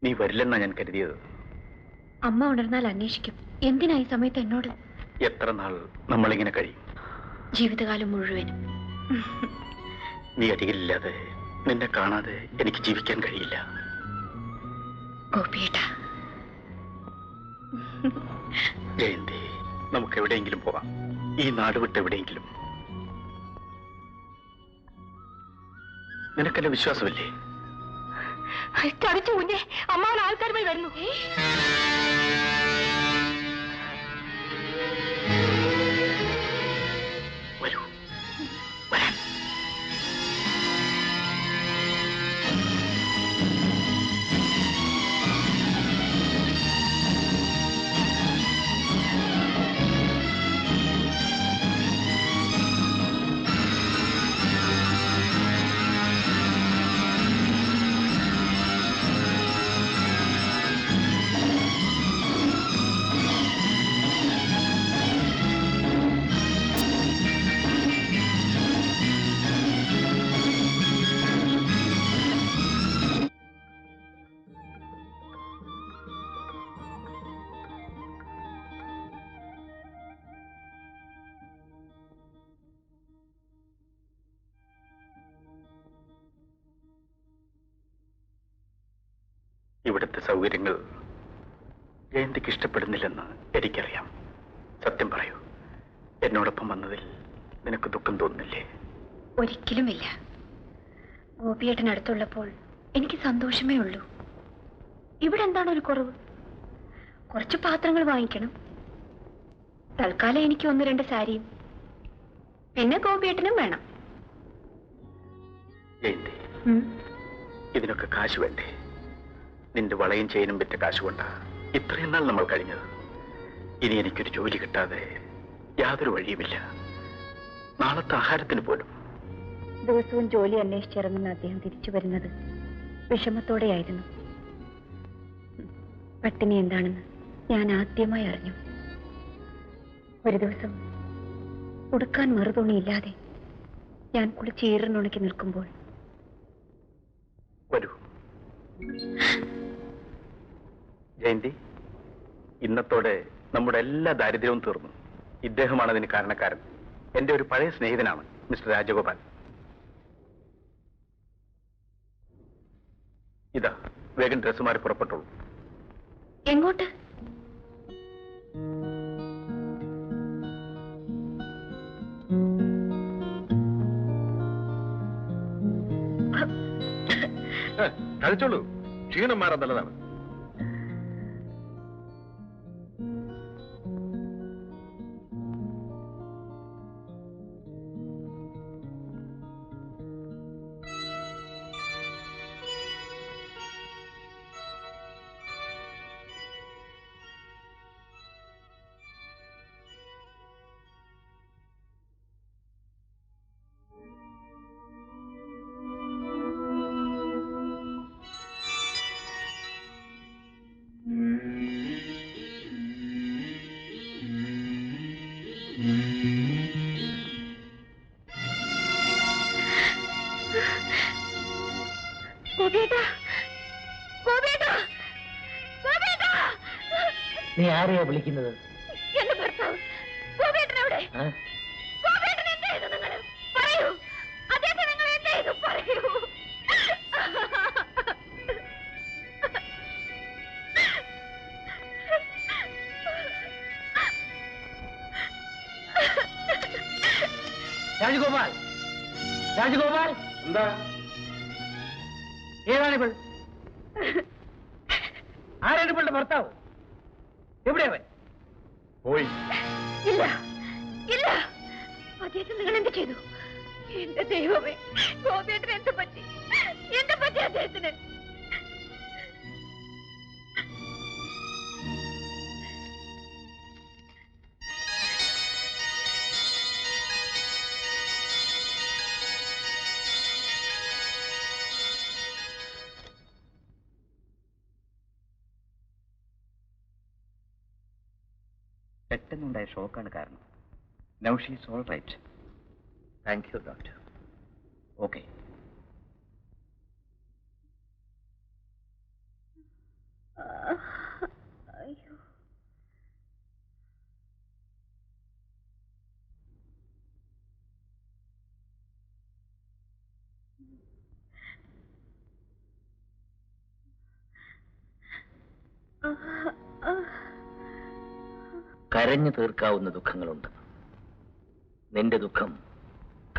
നീ വരില്ലെന്നാ ഞാൻ കരുതിയത്. അമ്മ ഉണർന്നാൽ അന്വേഷിക്കും. എന്തിനാ ഈ സമയത്ത് എന്നോട്? എത്ര നാൾ നമ്മളിങ്ങനെ കഴിയും? ജീവിതകാലം മുഴുവനും. നീ അരികിലില്ലാതെ, നിന്നെ കാണാതെ എനിക്ക് ജീവിക്കാൻ കഴിയില്ല. ഗോപിയേട്ടാ. ജയന്തി, നമുക്ക് എവിടെയെങ്കിലും പോവാം. ഈ നാട് വിട്ട് എവിടെയെങ്കിലും. നിനക്കെന്നെ വിശ്വാസമില്ലേ? ചതിച്ചു കുഞ്ഞെ, അമ്മാവൻ ആൾക്കാരുമായി വരുന്നു. വരൂ, വരാൻ. ഇവിടുത്തെ സൗകര്യങ്ങൾ ജയന്തിക്ക് ഇഷ്ടപ്പെടുന്നില്ലെന്ന് എനിക്കറിയാം. സത്യം പറയൂ, എന്നോടൊപ്പം വന്നതിൽ നിനക്ക് ദുഃഖം തോന്നുന്നില്ലേ? ഒരിക്കലുമില്ല. ഗോപിയേട്ടനടുത്തുള്ളപ്പോൾ എനിക്ക് സന്തോഷമേ ഉള്ളൂ. ഇവിടെ എന്താണ് ഒരു കുറവ്? കുറച്ച് പാത്രങ്ങൾ വാങ്ങിക്കണം. തൽക്കാലം എനിക്ക് 1-2 സാരിയും, പിന്നെ ഗോപിയേട്ടനും വേണം. ജയന്തി, ഇതിനൊക്കെ കാശ് വേണ്ടേ? നിന്റെ വളയും ചെയിനും വിറ്റ കാശ് കൊണ്ടാ ഇത്രയും നാൾ നമ്മൾ കഴിഞ്ഞത്. ഇനി എനിക്കൊരു ജോലി കിട്ടാതെ യാതൊരു വഴിയുമില്ല. നാളത്തെ ആഹാരത്തിന് പോലും. ദിവസവും ജോലി അന്വേഷിച്ചിറങ്ങുന്ന അദ്ദേഹം തിരിച്ചു വരുന്നത് വിഷമത്തോടെയായിരുന്നു. പട്ടിണി എന്താണെന്ന് ഞാൻ ആദ്യമായി അറിഞ്ഞു. ഒരു ദിവസം ഉടുക്കാൻ മറുതുണിയില്ലാതെ ഞാൻ കുളിച്ചീറിനുണക്കി നിൽക്കുമ്പോൾ, വരൂ ജയന്തി, ഇന്നത്തോടെ നമ്മുടെ എല്ലാ ദാരിദ്ര്യവും തീർന്നു. ഇദ്ദേഹമാണ് അതിന് കാരണക്കാരൻ. എന്റെ ഒരു പഴയ സ്നേഹിതനാണ് മിസ്റ്റർ രാജഗോപാൽ. ഇതാ, വേഗം ഡ്രസ്സ് മാറി പുറപ്പെട്ടോളൂ. എങ്ങോട്ട്? കഴിച്ചോളൂ, ക്ഷീണം മാറാൻ നല്ലതാണ്. നീ ആരെയാ വിളിക്കുന്നത്? എന്റെ ഭർത്താവ് ഗോപിയേട്ടനെവിടെ? ഗോപിയേട്ടൻ എന്ത് ചെയ്തു? നിങ്ങൾ പറയൂ. അദ്ദേഹത്തെ നിങ്ങൾ എന്ത് ചെയ്തു? പറയൂ. രാജഗോപാൽ, രാജഗോപാൽ, എന്താ? ഏതാണിവൾ? ആരാണ് ഇവളുടെ ഭർത്താവ്? എവിടെയവൻ? പോയി. ഇല്ല, ഇല്ല. അദ്ദേഹത്തെ നിങ്ങൾ എന്ത് ചെയ്തു? എന്റെ ദൈവമേ, ഗോപിയേട്ടന് എന്ത് പറ്റി? എന്ത് പറ്റി അദ്ദേഹത്തിന്? പെട്ടെന്നുണ്ടായ ഷോക്കാണ് കാരണം. Now she is all right. Thank you doctor. Okay. കരഞ്ഞു തീർക്കാവുന്ന ദുഃഖങ്ങളുണ്ട്. നിന്റെ ദുഃഖം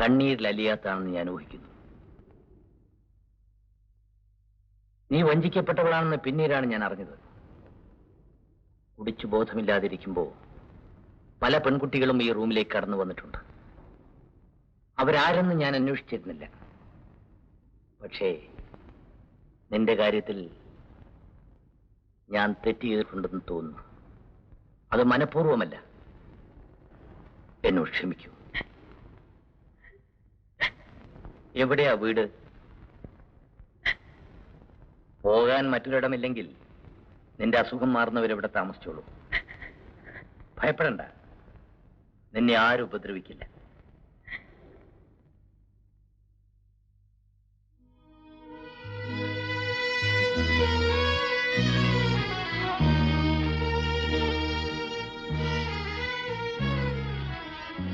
കണ്ണീരിൽ അലിയാത്താണെന്ന് ഞാൻ ഊഹിക്കുന്നു. നീ വഞ്ചിക്കപ്പെട്ടവളാണെന്ന് പിന്നീടാണ് ഞാൻ അറിഞ്ഞത്. കുടിച്ചു ബോധമില്ലാതിരിക്കുമ്പോൾ പല പെൺകുട്ടികളും ഈ റൂമിലേക്ക് കടന്നു വന്നിട്ടുണ്ട്. അവരാരെന്ന് ഞാൻ അന്വേഷിച്ചിരുന്നില്ല. പക്ഷേ നിന്റെ കാര്യത്തിൽ ഞാൻ തെറ്റ് ചെയ്തിട്ടുണ്ടെന്ന് തോന്നുന്നു. അത് മനഃപൂർവ്വമല്ല. എന്നോട് ക്ഷമിക്കൂ. എവിടെയാ വീട്? പോകാൻ മറ്റൊരിടമില്ലെങ്കിൽ നിന്റെ അസുഖം മാറുന്നവരെവിടെ താമസിച്ചോളൂ. ഭയപ്പെടണ്ട, നിന്നെ ആരും ഉപദ്രവിക്കില്ല.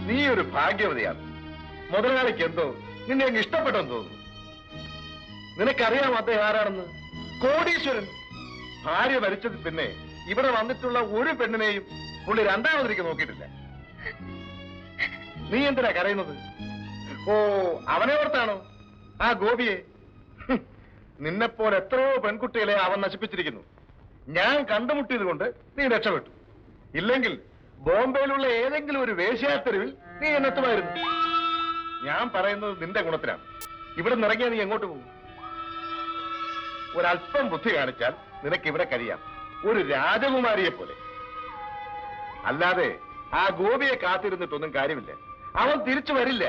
നീ ഒരു ഭാഗ്യവതിയാണ്. മുതലാളിക്ക് എന്തോ നിന്നെ അങ്ങ് ഇഷ്ടപ്പെട്ടെന്ന് തോന്നുന്നു. നിനക്കറിയാം അദ്ദേഹം ആരാണെന്ന്? കോടീശ്വരൻ. ഭാര്യ മരിച്ചത് പിന്നെ ഇവിടെ വന്നിട്ടുള്ള ഒരു പെണ്ണിനെയും പുള്ളി രണ്ടാമതിലേക്ക് നോക്കിയിട്ടില്ല. നീ എന്തിനാ കരയുന്നത്? ഓ, അവനെ ഓർത്താണോ? ആ ഗോപിയെ. നിന്നെപ്പോലെ എത്രയോ പെൺകുട്ടികളെ അവൻ നശിപ്പിച്ചിരിക്കുന്നു. ഞാൻ കണ്ടുമുട്ടിയത് കൊണ്ട് നീ രക്ഷപ്പെട്ടു. ഇല്ലെങ്കിൽ ബോംബെയിലുള്ള ഏതെങ്കിലും ഒരു വേശ്യാത്തെരുവിൽ നീ എന്നെത്തുമായിരുന്നു. ഞാൻ പറയുന്നത് നിന്റെ ഗുണത്തിനാണ്. ഇവിടെ നിറങ്ങിയാൽ നീ എങ്ങോട്ട് പോകും? ഒരല്പം ബുദ്ധി കാണിച്ചാൽ നിനക്ക് ഇവിടെ കഴിയാം, ഒരു രാജകുമാരിയെ പോലെ. അല്ലാതെ ആ ഗോപിയെ കാത്തിരുന്നിട്ടൊന്നും കാര്യമില്ല. അവൻ തിരിച്ചു വരില്ല.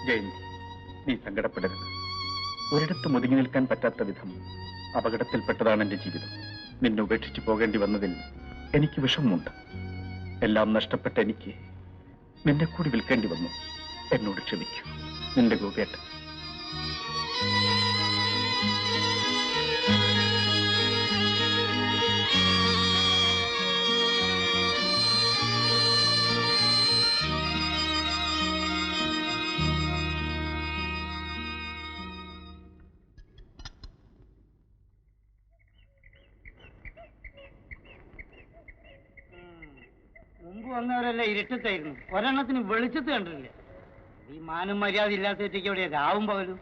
ജയന്തി, നീ സങ്കടപ്പെടരുത്. ഒരിടത്ത് ഒതുങ്ങി നിൽക്കാൻ പറ്റാത്ത വിധം അപകടത്തിൽപ്പെട്ടതാണ് എന്റെ ജീവിതം. നിന്നെ ഉപേക്ഷിച്ചു പോകേണ്ടി വന്നതിൽ എനിക്ക് വിഷമമുണ്ട്. എല്ലാം നഷ്ടപ്പെട്ട എനിക്ക് നിന്നെ കൂടി വിൽക്കേണ്ടി വന്നു. എന്നോട് ക്ഷമിക്കൂ. നിന്റെ ഗോപിയേട്ടൻ. മുമ്പ് വന്നവരെല്ലാം ഇരുട്ടത്തായിരുന്നു, ഒരെണ്ണത്തിന് വെളിച്ചത്ത് കണ്ടിട്ടില്ല. ഈ മാനം മര്യാദ ഇല്ലാത്ത എവിടെയാ രാവും പകലും.